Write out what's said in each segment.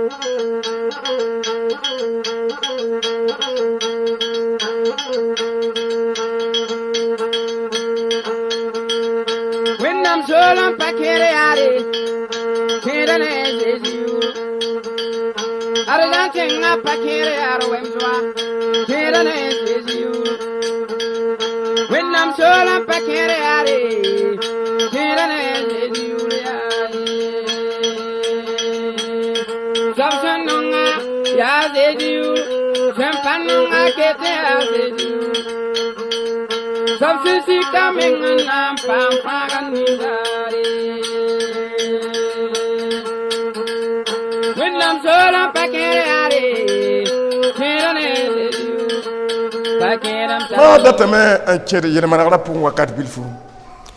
When I'm solo, Pakiriari, Kirane, you. Argentina, Pakiriari, Kirane, you. When I'm solo, Pakiriari, Kirane, you. Samsonga, Yazedu, Champanunga, get you. Subsisi coming and I'm when I'm solo,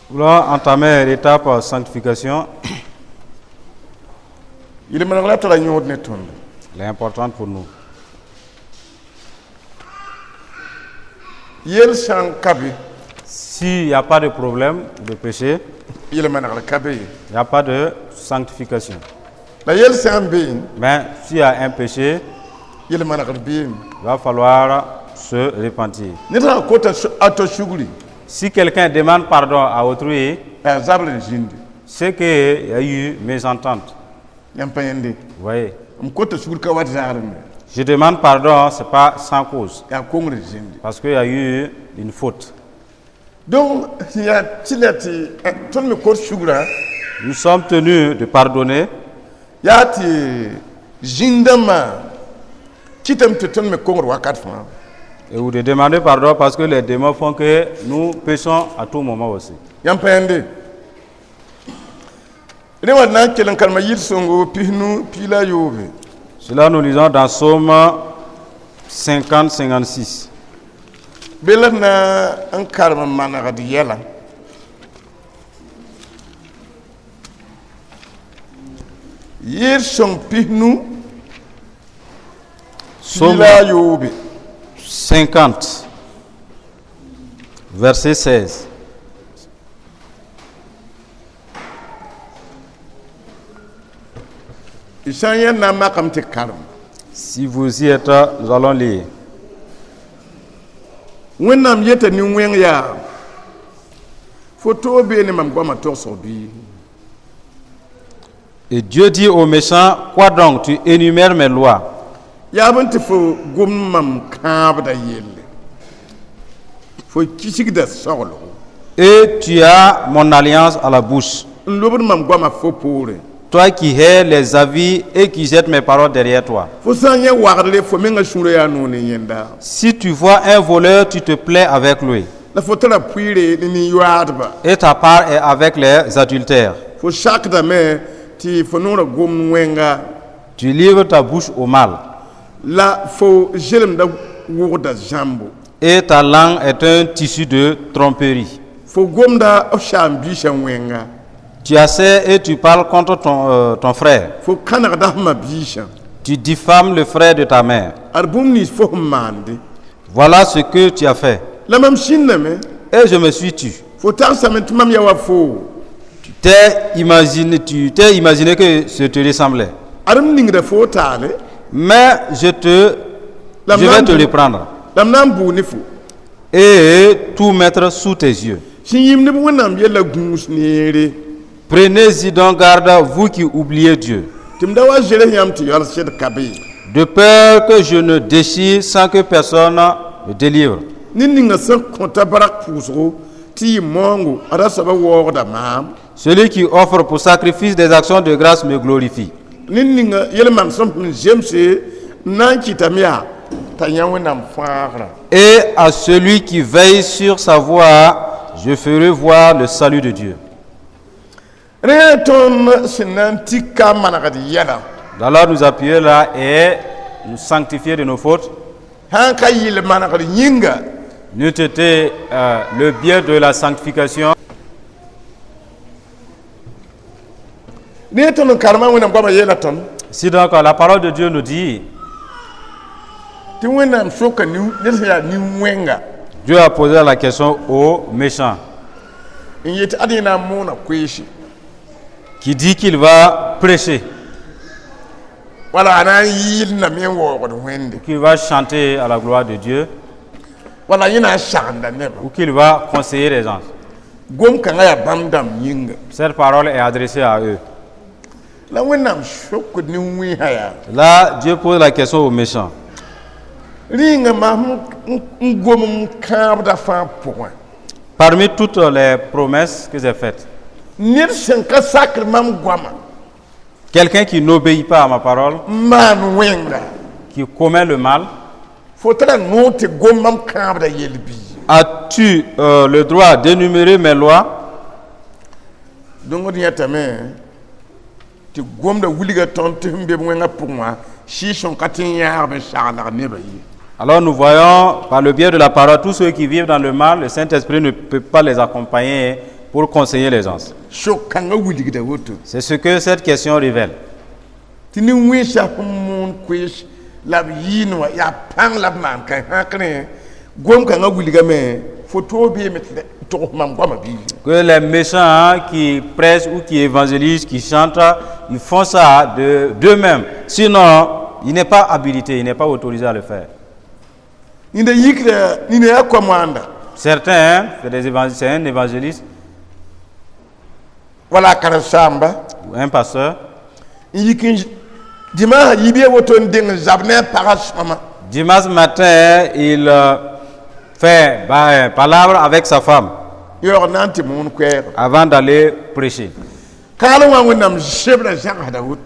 Vouloir entamer l'étape sanctification. Il est important pour nous. S'il n'y a pas de problème de péché, il n'y a pas de sanctification. Mais s'il y a un péché, il va falloir se repentir. Si quelqu'un demande pardon à autrui, c'est qu'il y a eu mésentente. Vous voyez? Je demande pardon, ce n'est pas sans cause. Parce qu'il y a eu une faute. Donc, nous sommes tenus de pardonner. Et vous de demander pardon parce que les démons font que nous péchons à tout moment aussi. Cela nous lisons dans Psaume 50-56. Psaume 50, verset 16. Si vous y êtes, nous allons lire. Et Dieu dit aux méchants, quoi donc, tu énumères mes lois? Et tu as mon alliance à la bouche. Toi qui hais les avis et qui jettes mes paroles derrière toi. Si tu vois un voleur, tu te plais avec lui. Et ta part est avec les adultères. Tu livres ta bouche au mal. Et ta langue est un tissu de tromperie. Tu assais et tu parles contre ton frère. Tu diffames le frère de ta mère. Voilà ce que tu as fait. Et je me suis tu. Tu t'es imaginé que je te ressemblais. Mais je vais te reprendre. Et tout mettre sous tes yeux. Prenez-y donc garde, vous qui oubliez Dieu. De peur que je ne déchire sans que personne me délivre. Celui qui offre pour sacrifice des actions de grâce me glorifie. Et à celui qui veille sur sa voie, je ferai voir le salut de Dieu. D'alors nous appuyer là et nous sanctifier de nos fautes. Nous était le bien de la sanctification. Si donc la parole de Dieu nous dit, Dieu a posé la question aux méchants, qui dit qu'il va prêcher. qu'il va chanter à la gloire de Dieu, ou qu'il va conseiller les gens. Cette parole est adressée à eux. Là, Dieu pose la question aux méchants. Parmi toutes les promesses que j'ai faites, quelqu'un qui n'obéit pas à ma parole, qui commet le mal, as-tu le droit d'énumérer mes lois? Alors nous voyons par le biais de la parole, tous ceux qui vivent dans le mal, le Saint-Esprit ne peut pas les accompagner pour conseiller les gens. C'est ce que cette question révèle. Que les méchants qui prêchent ou qui évangélisent, qui chantent, ils font ça d'eux-mêmes. Sinon, il n'est pas habilité, il n'est pas autorisé à le faire. Certains, c'est un évangéliste, ou un pasteur. Dimanche matin, il fait palabre avec sa femme avant d'aller prêcher.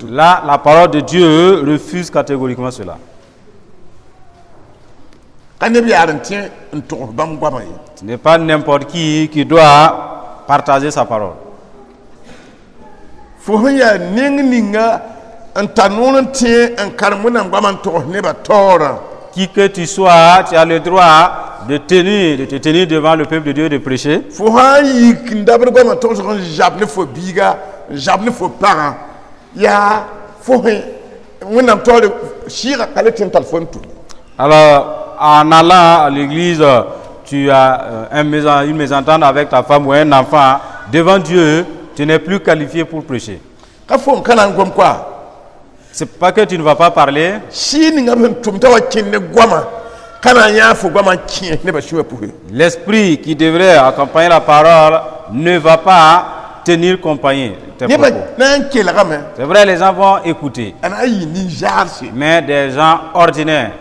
Là, la parole de Dieu refuse catégoriquement cela. Ce n'est pas n'importe qui doit partager sa parole. Qui que tu sois, tu as le droit de te tenir devant le peuple de Dieu et de prêcher. Alors, en allant à l'église, tu as une mésentente avec ta femme ou un enfant, devant Dieu, tu n'es plus qualifié pour prêcher. C'est pas que tu ne vas pas parler. L'esprit qui devrait accompagner la parole ne va pas tenir compagnie. C'est vrai, les gens vont écouter. Mais des gens ordinaires.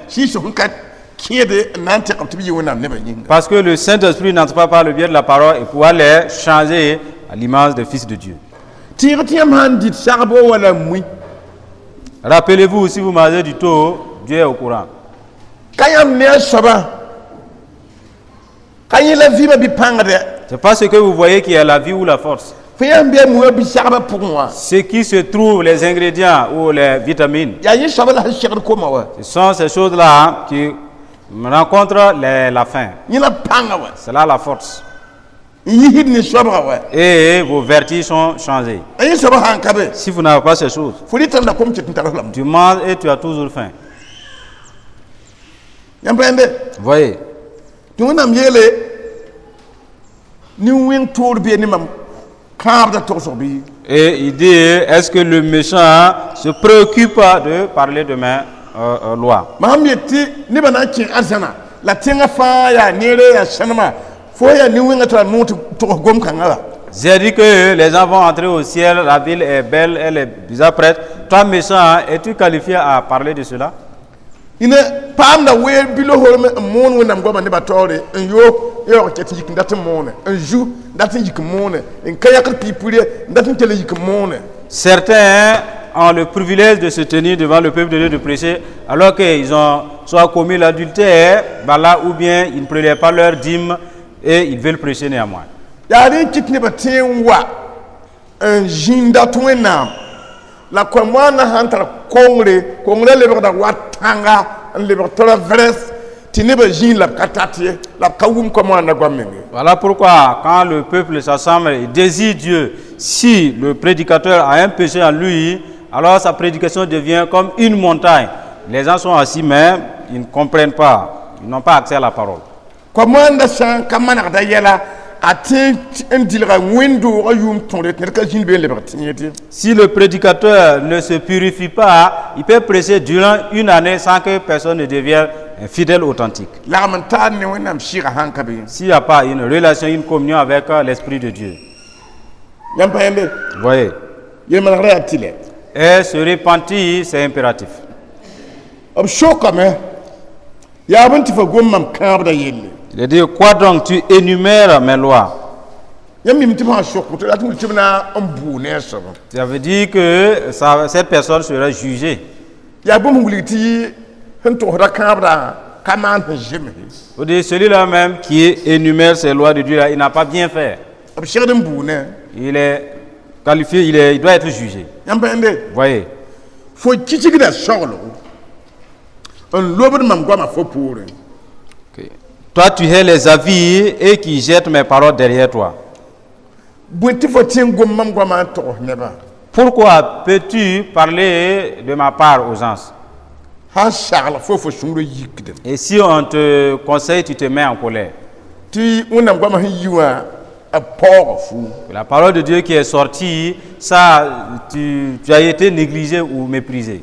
Parce que le Saint-Esprit n'entre pas par le biais de la parole et pouvoir les changer à l'image des fils de Dieu. Rappelez-vous, si vous mangez du taux, Dieu est au courant. C'est pas ce que vous voyez qui est la vie ou la force. Ce qui se trouve, les ingrédients ou les vitamines, ce sont ces choses-là qui rencontrent la faim. C'est là la force. Et vos vertus sont changées. Si vous n'avez pas ces choses, tu manges et tu as toujours faim. Voyez. Et il dit, est-ce que le méchant se préoccupe de parler de mes lois? J'ai dit que les gens vont entrer au ciel, la ville est belle, elle est déjà prête. Toi, méchant, es-tu qualifié à parler de cela? Certains ont le privilège de se tenir devant le peuple de Dieu de prêcher, alors qu'ils ont soit commis l'adultère, ou bien ils ne prélèvent pas leur dîme et ils veulent prêcher néanmoins. La commande entre Congrès le da watanga le vres tinebe la katati la kawum commande gwamenge. Voilà pourquoi quand le peuple s'assemble et désire Dieu, si le prédicateur a un péché en lui, alors sa prédication devient comme une montagne. Les gens sont assis mais ils ne comprennent pas, ils n'ont pas accès à la parole. Commande sans kamana da yela Si le prédicateur ne se purifie pas, il peut prêcher durant une année sans que personne ne devienne un fidèle authentique. S'il n'y a pas une relation, une communion avec l'Esprit de Dieu. Vous voyez. Et se repentir, c'est impératif. Il dit, quoi donc tu énumères mes lois? Ça veut dire que cette personne sera jugée. Vous dites, celui-là même qui énumère ces lois de Dieu, là, il n'a pas bien fait. Il est qualifié, il doit être jugé. Vous voyez. Okay. Toi, tu hais les avis et qui jettent mes paroles derrière toi. Pourquoi peux-tu parler de ma part aux gens? Et si on te conseille, tu te mets en colère. La parole de Dieu qui est sortie, ça, tu as été négligé ou méprisé.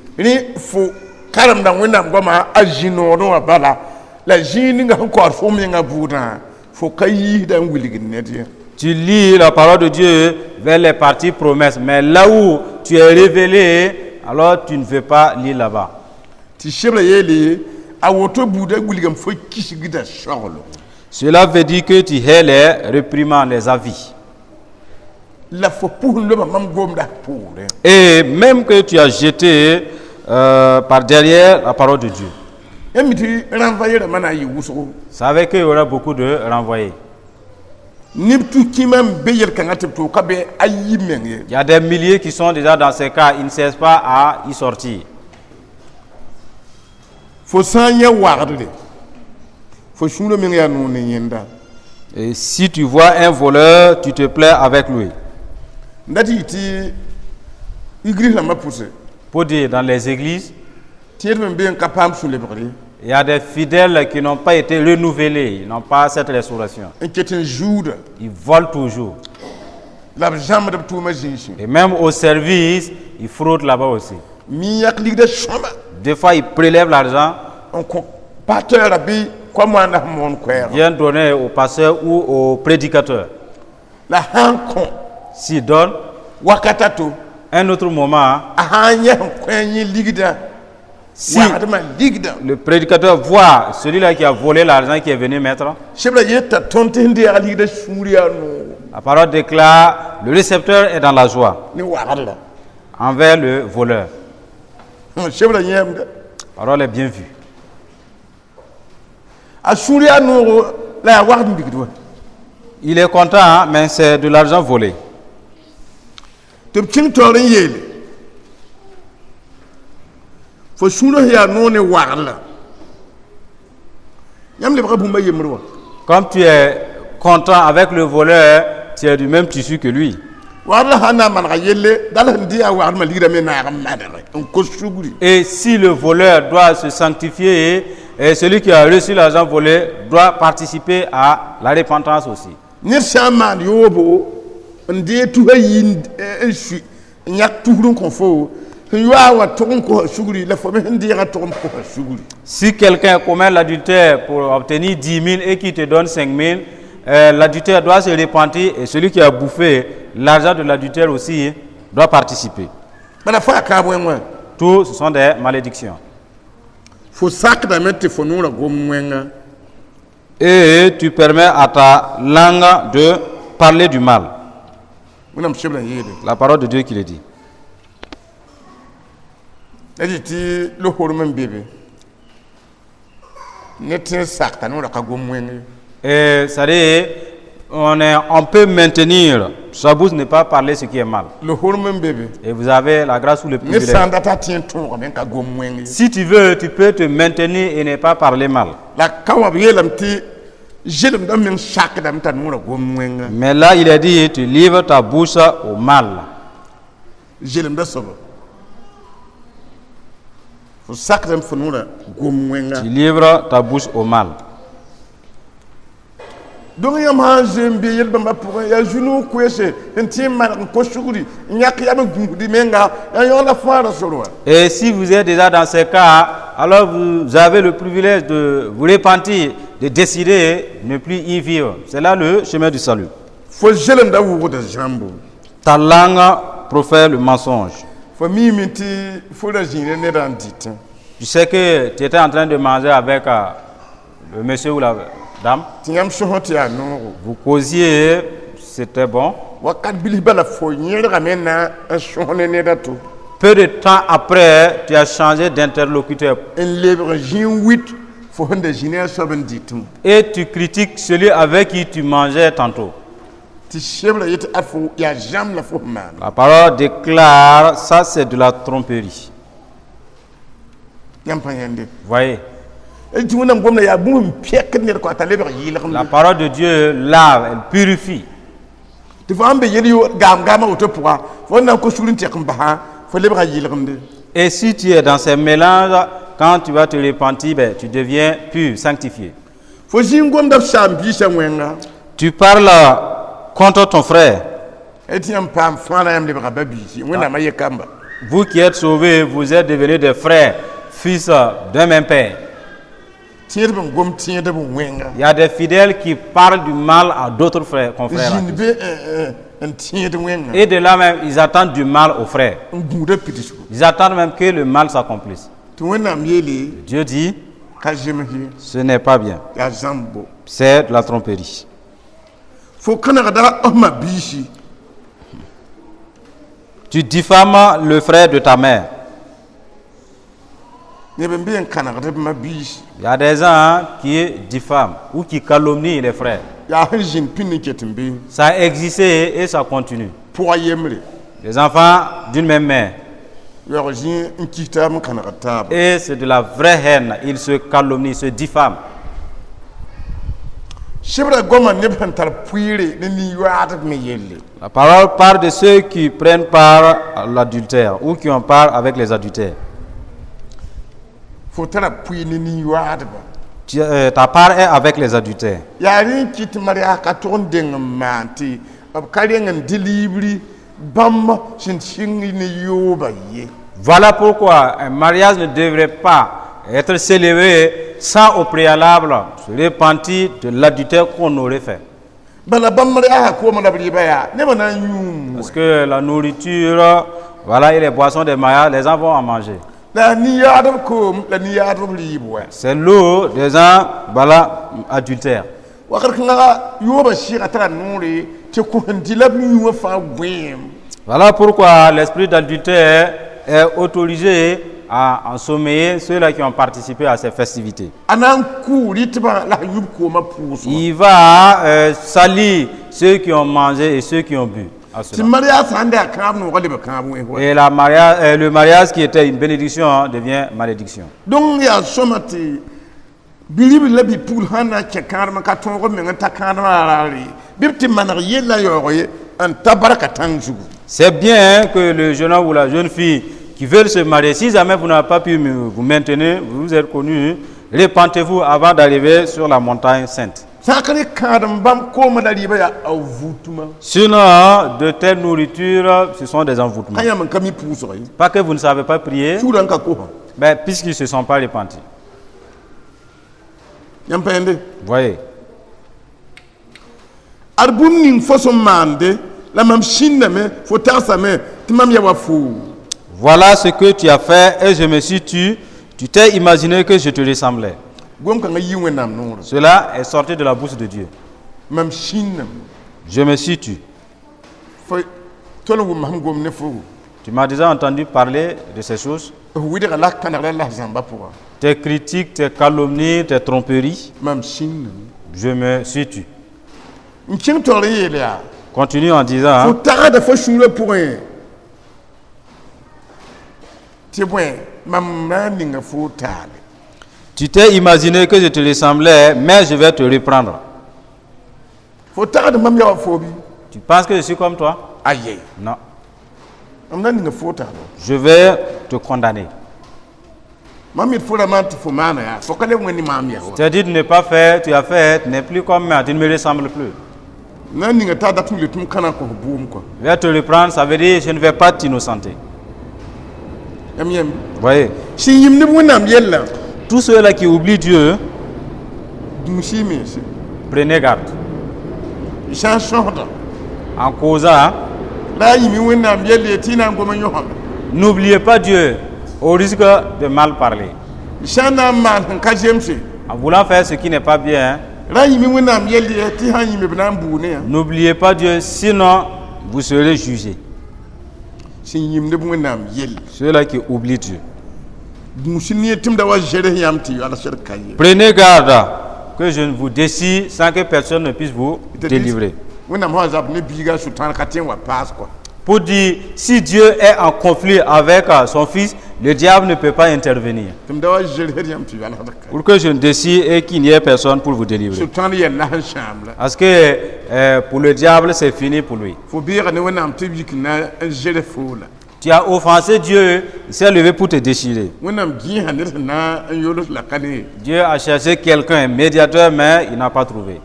Tu lis la parole de Dieu vers les parties promesses, mais là où tu es révélé, alors tu ne veux pas lire là-bas. Cela veut dire que tu hais les réprimandes, les avis. Et même que tu as jeté par derrière la parole de Dieu. Ça veut dire qu'il y aura beaucoup de renvoyés. Il y a des milliers qui sont déjà dans ces cas, ils ne cessent pas à y sortir. Et si tu vois un voleur, tu te plais avec lui. Pour dire, dans les églises, il y a des fidèles qui n'ont pas été renouvelés, ils n'ont pas cette restauration. Ils volent toujours. Et même au service, ils fraudent là-bas aussi. Des fois, ils prélèvent l'argent. Viennent donner au pasteur ou au prédicateur. S'ils donnent, un autre moment, si le prédicateur voit celui-là qui a volé l'argent qui est venu mettre, la parole déclare, le récepteur est dans la joie envers le voleur. La parole est bien vue. Il est content, hein, mais c'est de l'argent volé. Comme tu es content avec le voleur, tu es du même tissu que lui. Et si le voleur doit se sanctifier, et celui qui a reçu l'argent volé doit participer à la repentance aussi. Si quelqu'un commet l'adultère pour obtenir 10 000 et qui te donne 5 000, l'adultère doit se repentir et celui qui a bouffé l'argent de l'adultère aussi doit participer. Tout ce sont des malédictions. Et tu permets à ta langue de parler du mal. La parole de Dieu qui le dit. Et ça dit, on peut maintenir, sa bouche n'est pas parler ce qui est mal. Et vous avez la grâce ou le privilège. Si tu veux, tu peux te maintenir et ne pas parler mal. Mais là, il a dit, tu livres ta bouche au mal. Tu livres ta bouche au mal. donc yam ha jembe yel bamba pour ya juno kwese enti man ko shuguri nyak ya ngudi menga ya yona fara solo. Et si vous êtes déjà dans ces cas, alors vous avez le privilège de vous repentir, de décider de ne plus y vivre. C'est là le chemin du salut. Faut jelenda wo de jambo. Ta langue profère le mensonge. Faut mi miti faut la jine ne rendite. Tu sais que tu étais en train de manger avec le monsieur ou la dame. Vous causiez, c'était bon. Peu de temps après, tu as changé d'interlocuteur. Et tu critiques celui avec qui tu mangeais tantôt. La parole déclare, ça c'est de la tromperie. Voyez. La parole de Dieu lave, elle purifie. Et si tu es dans ces mélanges, quand tu vas te repentir, ben, tu deviens pur, sanctifié. Tu parles contre ton frère. Vous qui êtes sauvés, vous êtes devenus des frères, fils d'un même père. Il y a des fidèles qui parlent du mal à d'autres frères, confrères. Et de là même, ils attendent du mal aux frères. Ils attendent même que le mal s'accomplisse. Dieu dit, ce n'est pas bien. C'est de la tromperie. Tu diffames le frère de ta mère. Il y a des gens qui diffament ou qui calomnient les frères. Ça a existé et ça continue. Les enfants d'une même mère. Et c'est de la vraie haine. Ils se calomnient, ils se diffament. La parole parle de ceux qui prennent part à l'adultère ou qui en parlent avec les adultères. Ta part est avec les adultères. Voilà pourquoi un mariage ne devrait pas être célébré sans au préalable se repentir de l'adultère qu'on aurait fait. Parce que la nourriture, voilà, et les boissons des mariages, les gens vont en manger. C'est l'eau des gens, voilà, adultères. Voilà pourquoi l'esprit d'adultère est autorisé à ensommeiller ceux-là qui ont participé à ces festivités. Il va salir ceux qui ont mangé et ceux qui ont bu. Et le mariage qui était une bénédiction devient malédiction. Donc, il y a c'est bien que le jeune homme ou la jeune fille qui veulent se marier, si jamais vous n'avez pas pu vous maintenir, vous êtes connu, repentez-vous avant d'arriver sur la montagne sainte. Sinon, de telles nourritures, ce sont des envoûtements. Pas que vous ne savez pas prier, mais puisqu'ils ne se sont pas repentis. Voyez. Voilà ce que tu as fait et je me suis tué. Tu t'es imaginé que je te ressemblais. Cela est sorti de la bouche de Dieu. Je me suis tué. Tu m'as déjà entendu parler de ces choses. Tes critiques, tes calomnies, tes tromperies. Je me suis tué. Continue en disant. Tu t'es imaginé que je te ressemblais, mais je vais te reprendre. Tu penses que je suis comme toi? Non. Je vais te condamner. C'est-à-dire de ne pas faire, tu as fait, tu n'es plus comme moi, tu ne me ressembles plus. Je vais te reprendre, ça veut dire je ne vais pas t'innocenter. Vous voyez, tous ceux-là qui oublient Dieu, prenez garde. En causant, n'oubliez pas Dieu au risque de mal parler. En voulant faire ce qui n'est pas bien, n'oubliez pas Dieu, sinon vous serez jugés. Ceux-là qui oublient Dieu. Prenez garde que je ne vous décide sans que personne ne puisse vous délivrer. Pour dire, si Dieu est en conflit avec son fils, le diable ne peut pas intervenir. Pour que je ne décide et qu'il n'y ait personne pour vous délivrer. Parce que pour le diable, c'est fini pour lui. Tu as offensé Dieu, il s'est levé pour te déchirer. Dieu a cherché quelqu'un, un médiateur, mais il n'a pas trouvé.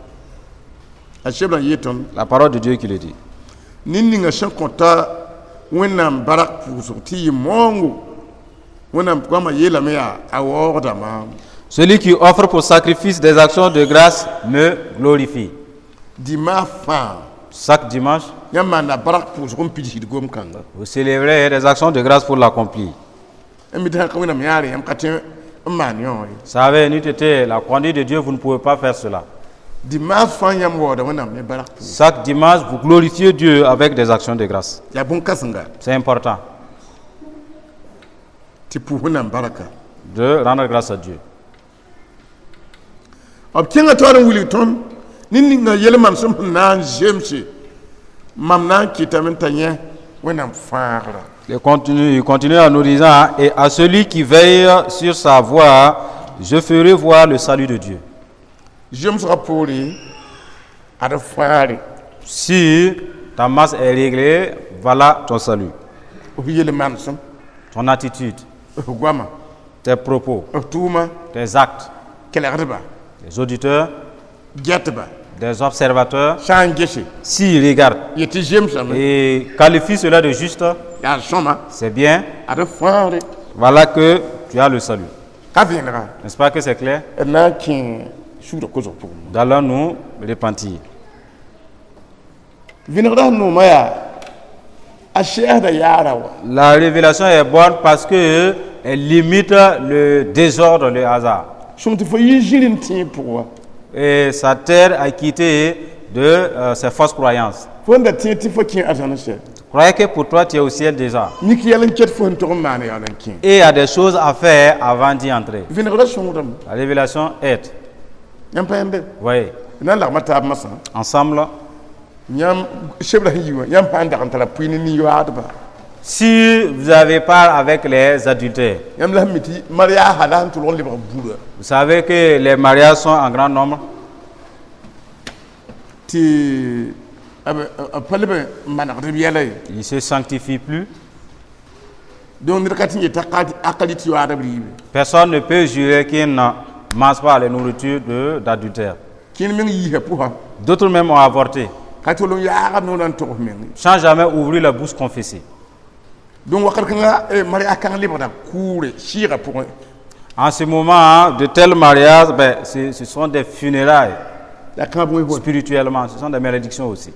La parole de Dieu qui le dit. Celui qui offre pour sacrifice des actions de grâce me glorifie. Chaque dimanche, vous célébrez des actions de grâce pour l'accomplir. Vous savez, n'eût été la conduite de Dieu, vous ne pouvez pas faire cela. Chaque dimanche, vous glorifiez Dieu avec des actions de grâce. C'est important de rendre grâce à Dieu. Il continue en nous disant, et à celui qui veille sur sa voie, je ferai voir le salut de Dieu. Si ta masse est réglée, voilà ton salut. Ton attitude, tes propos, tes actes, les auditeurs, des observateurs, s'ils regardent et qualifient cela de juste, c'est bien. Voilà que tu as le salut. N'est-ce pas que c'est clair? D'allons-nous repentir. La révélation est bonne parce que elle limite le désordre, le hasard. Et ça t'aide à quitter de ces fausses croyances. Croyez que pour toi tu es au ciel déjà. Et il y a des choses à faire avant d'y entrer. La révélation est. Oui. Ensemble. Si vous avez part avec les adultères, vous savez que les mariages sont en grand nombre. Ils ne se sanctifient plus. Personne ne peut jurer qu'il ne mange pas la nourriture d'adultère. D'autres même ont avorté, sans jamais ouvrir la bouche confessée. En ce moment, de tels mariages, ce sont des funérailles. Spirituellement, ce sont des malédictions aussi.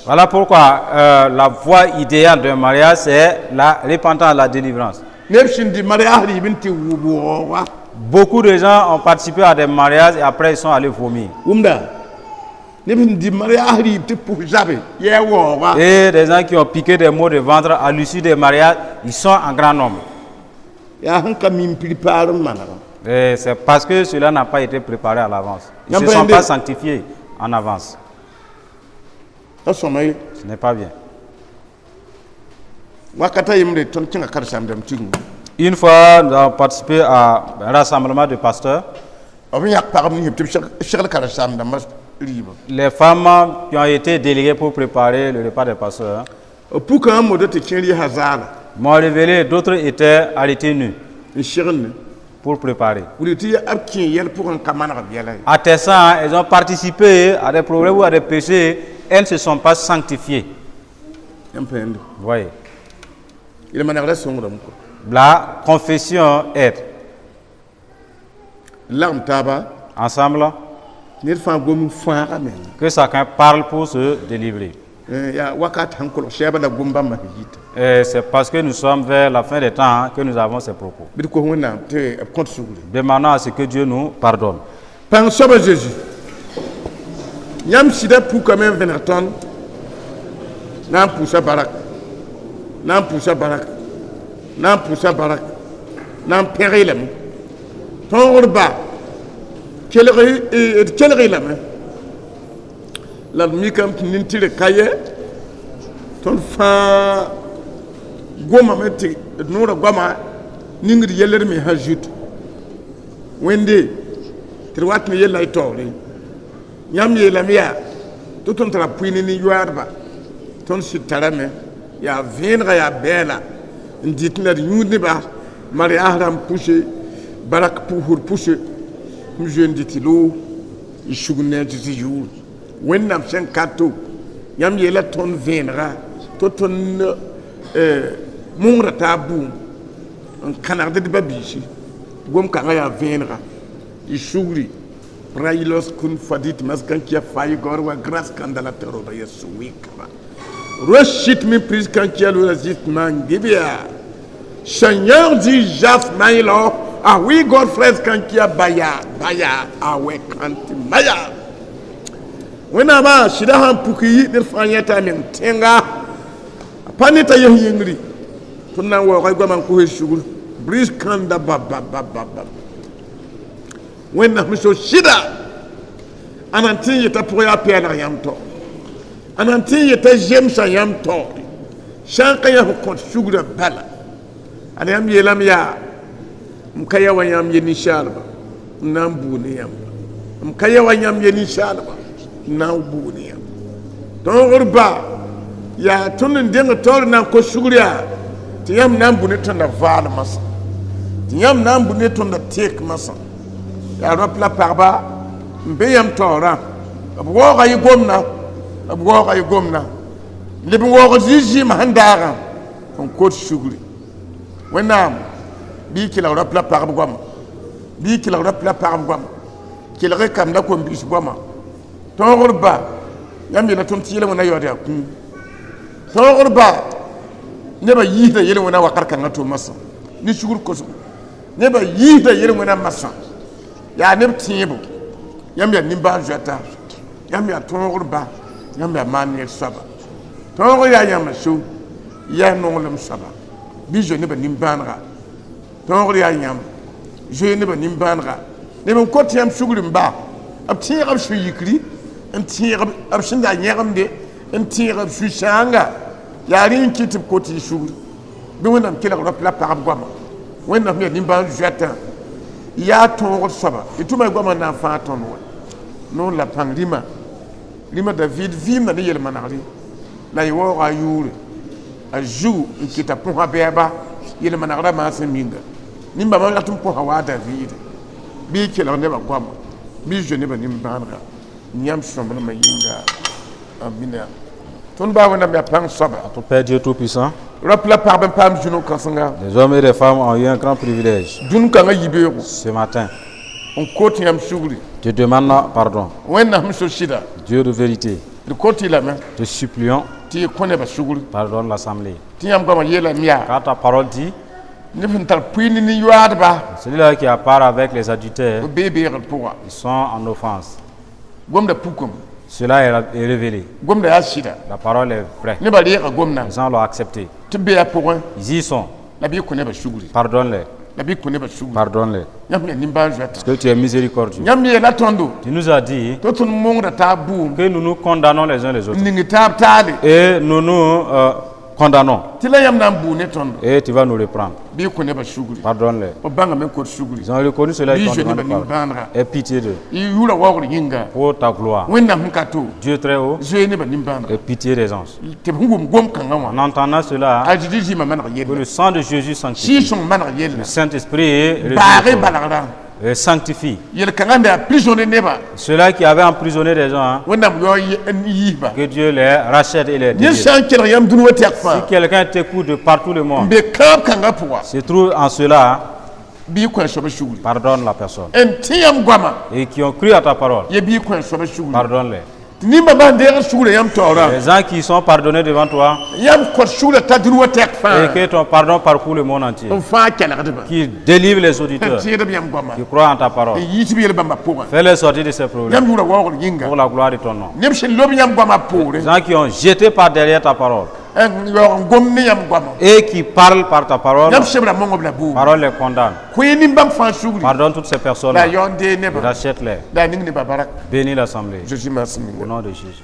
Voilà pourquoi la voie idéale d'un mariage, c'est la repentance, la délivrance. Beaucoup de gens ont participé à des mariages et après ils sont allés vomir. Et des gens qui ont piqué des maux de ventre à l'issue des mariages, ils sont en grand nombre. Et c'est parce que cela n'a pas été préparé à l'avance. Ils ne se sont pas sanctifiés en avance. Ce n'est pas bien. Une fois, nous avons participé à un rassemblement de pasteurs. Les femmes qui ont été déléguées pour préparer le repas des pasteurs, Pour qu'un mot de te hasard. M'ont révélé, d'autres étaient arrêtés nus pour préparer. Attestant, ils ont participé à des problèmes ou à des péchés, elles ne se sont pas sanctifiées. Vous voyez. La confession aide. Ensemble, que chacun parle pour se délivrer. C'est parce que nous sommes vers la fin des temps que nous avons ces propos. Demandons à ce que Dieu nous pardonne. Par Jésus. Yam sida pour quand même Venaton. Nam poussa barak. Nam poussa barak. Nam poussa barak. Nam périlem. Ton orba. Quel rilam. La mikam nintire kaye. Ton fa goma meti nura goma ningri yeller mi hajut. Wende terwat mi yella itori. Nyam yelamia to ton tra puini ni yuarba ton sitarame ya venra ya bela nditna yuni ba mari ahram pousse barak pour pousse mu jeune ditilo ishugne ditiyu wennam sen kato nyam yela ton venra to ton mungra tabu en canarde de babishi gom kanga ya venra ishugri Railos kun fadit maskan kia fayi gorwa grâce kandala teroba yesu wikba. Roshit mi prise kan kia l'orazit man gibia. Seigneur dit jas maïlo. Ah oui, God frère kan kia baya. Ah ouais, kanti maya. Wenama shida han puki nil fanyeta men tenga. Panita yengri. Tuna wa gwa man ko heshugul. Brise kanda baba. When na miso shida anantin yeta pour ya pela yamto anantin yeta jemsa yamto shanka ya ko sugura bala ana yam yelam ya mkaya wa yam yeni shalba nambu ne yam mkaya wa yam yeni shalba nambu ne yam don urba ya tunin denga tor na ko sugura tiyam nambu ne tonda val masa tiyam nambu ne tonda tek masa ya rapla parba mbeyam tora abwoga yigomna libi woga zizi mahandara on kot sugri wenam bi kila rapla parba gwam kila rekam la ko mbis gwama torba yam yela ton tiyele wona yoda kun torba neba yida yele wona wakar kan to masa ni sugur ko neba yida yele wona masa ya neb tibo yam ya nimba jata yam ya torba yam ya manel saba tongo ya yam shu ya nongolem saba bi je ne ba nimbanra tongo ya yam je ne ba nimbanra ne ben ko tiam shugulim ba ab tiyam shu yikri en tiyam ab shinda nyagam de en tiyam shu shanga ya rin kitib ko ti shugul bi wonam kila rapla parab gwama wonam ya nimban jata ya tongo saba ituma gwama na fa tonwo non la pangrima lima David vim na yel manari la yo ayure a jou qui ta pour abeba yel manara ma seminga nimba ma latum pour hawa David bi ki la ne ba gwama bi je ne ba nimbanra nyam somba ma yinga amina ton ba wona ba pan saba ton Père Dieu tout puissant rappela par ben pam juno kansanga les hommes et les femmes ont eu un grand privilège dun kanga yiberu ce matin on côté yam sugri te demande pardon Dieu de vérité te supplions pardonne l'assemblée car ta parole dit celui-là qui a part avec les adultères ils sont en offense cela est révélé la parole est vraie ils ont accepté ils y sont pardonne-les pardonne-les. Parce que tu es miséricordieux. Tu nous as dit que nous nous condamnons les uns les autres. Et nous nous condamnons. Tila yam nan bu ne ton. Et tu vas nous reprendre. Bi ko ne ba shuguri. Pardonne-les. O banga men ko shuguri. Ils ont reconnu cela et Bi t'ont je ne ba demandé ni pardon. bandra. Aie pitié d'eux. I yula wa ko yinga. Pour ta gloire. Wenna mkato. Dieu très haut. Je ne ba ni bandra. Aie pitié des anges. Te ngum gom kan wa. En entendant cela, Ajiji ma man que yel. le sang de Jésus sanctifie. Si son man yel. Le Saint-Esprit Bare balagara. sanctifie. Yel kanganda prisonnier neba. Ceux-là qui avaient emprisonné des gens, hein, Wenna yo yiba. que Dieu les rachète et les Ni délivre. san kera yam dunu wati Si akfa. quelqu'un t'écoute de partout le monde, Be kap kanga puwa. se trouve en cela, Bi ko so ba shuguri. pardonne la personne. En tiyam gwama. Et qui ont cru à ta parole, Ye bi ko so ba shuguri. pardonne-les. Nimba ba ndere shuguri yam tora. Les gens qui sont pardonnés devant toi, Yam ko shuguri ta dunu wati akfa. et que ton pardon parcourt le monde entier, On fa kala gadaba. qui délivre les auditeurs, Tiyada bi yam gwama. qui croient en ta parole. Yiti bi yel bamba puwa. Fais-les sortir de ces problèmes Yam yura wa ko yinga. pour la gloire de ton nom. Nem shin lobi yam gwama pore. Les gens qui ont jeté par derrière ta parole En yo ngom ni yam gwama. et qui parlent par ta parole, Yam shebra mongo bla bu. parole les condamne. Ko nim bam fa shuguri. Pardonne toutes ces La personnes-là, yonde neba. rachète-les, Da ning ne babarak. bénis l'assemblée. Jésus merci. Au nom de Jésus.